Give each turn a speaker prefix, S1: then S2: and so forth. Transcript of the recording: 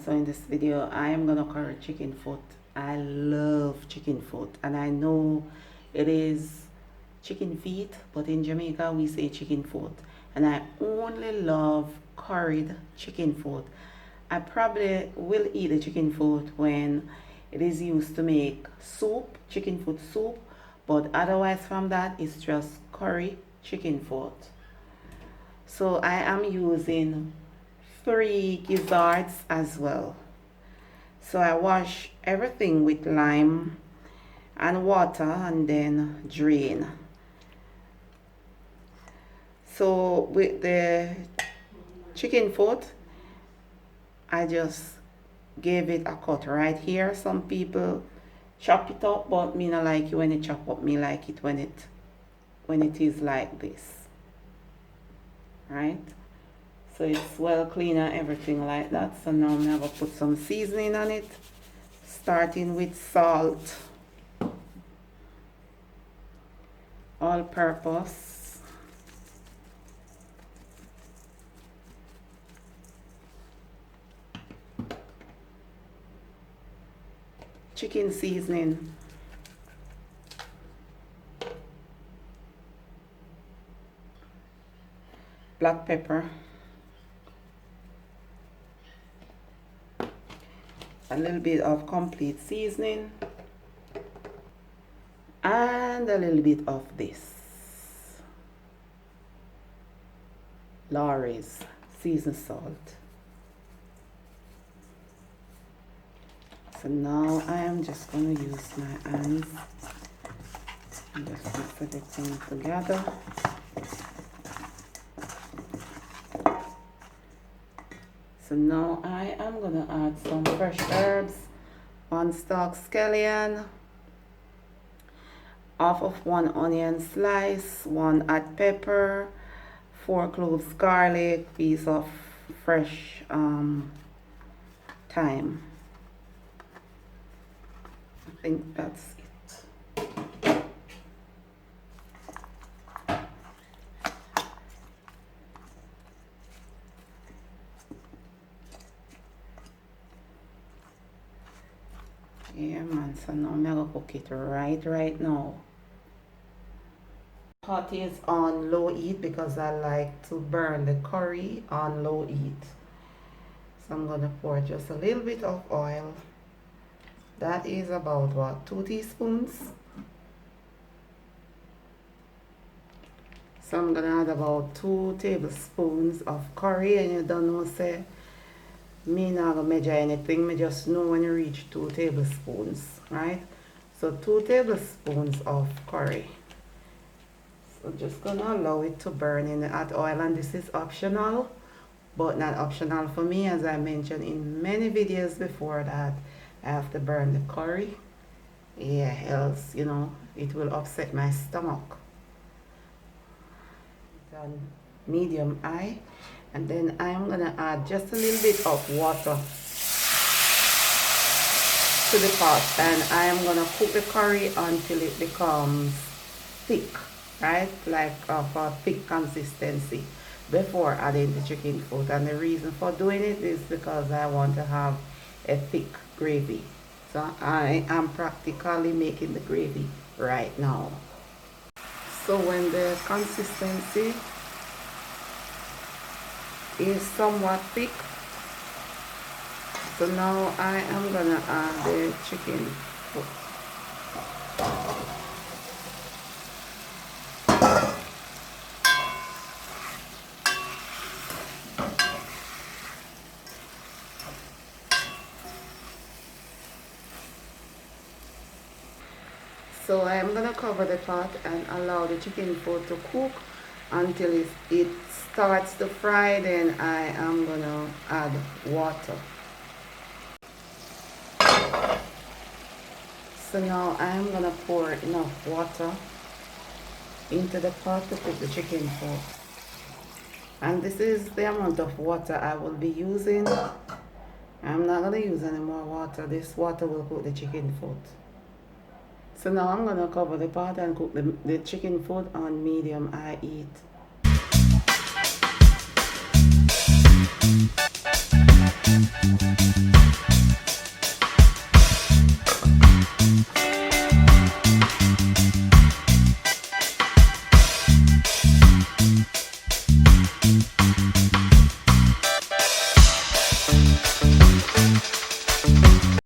S1: So in this video I am gonna curry chicken foot. I love chicken foot, and I know it is chicken feet, but in Jamaica we say chicken foot, and I only love curried chicken foot. I probably will eat the chicken foot when it is used to make soup, chicken foot soup, but otherwise from that it's just curry chicken foot. So I am using 3 gizzards as well. So I wash everything with lime and water and then drain. So with the chicken foot, I just gave it a cut right here. Some people chop it up, but me not like it when it chop up. Me like it when it is like this, right? So it's well clean and everything like that. So now I'm going to put some seasoning on it, starting with salt, all purpose, chicken seasoning, black pepper, a little bit of complete seasoning, and a little bit of this Lawry's seasoned salt. So now I am just going to use my hands and just mix everything together. So now I am going to add some fresh herbs, 1 stalk scallion, half of 1 onion slice, 1 hot pepper, 4 cloves garlic, piece of fresh thyme. I think that's it. Yeah man, so now I'm gonna cook it right now. Pot is on low heat because I like to burn the curry on low heat. So I'm gonna pour just a little bit of oil. That is about what, 2 teaspoons? So I'm gonna add about 2 tablespoons of curry, and you don't know, say me not gonna measure anything, me just know when you reach 2 tablespoons, right? So 2 tablespoons of curry. So just gonna allow it to burn in the hot oil, and this is optional, but not optional for me, as I mentioned in many videos before that I have to burn the curry. Yeah, else, you know, it will upset my stomach. It's on medium high, and then I am gonna add just a little bit of water to the pot, and I am gonna cook the curry until it becomes thick, right? Like of a thick consistency before adding the chicken foot. And the reason for doing it is because I want to have a thick gravy. So I am practically making the gravy right now. So when the consistency is somewhat thick, so now I am gonna add the chicken foot. So I am gonna cover the pot and allow the chicken foot to cook until it starts to fry. Then I am gonna add water. So now I am gonna pour enough water into the pot to cook the chicken foot. And this is the amount of water I will be using. I'm not gonna use any more water. This water will cook the chicken foot. So now I'm gonna cover the pot and cook the chicken foot on medium high heat.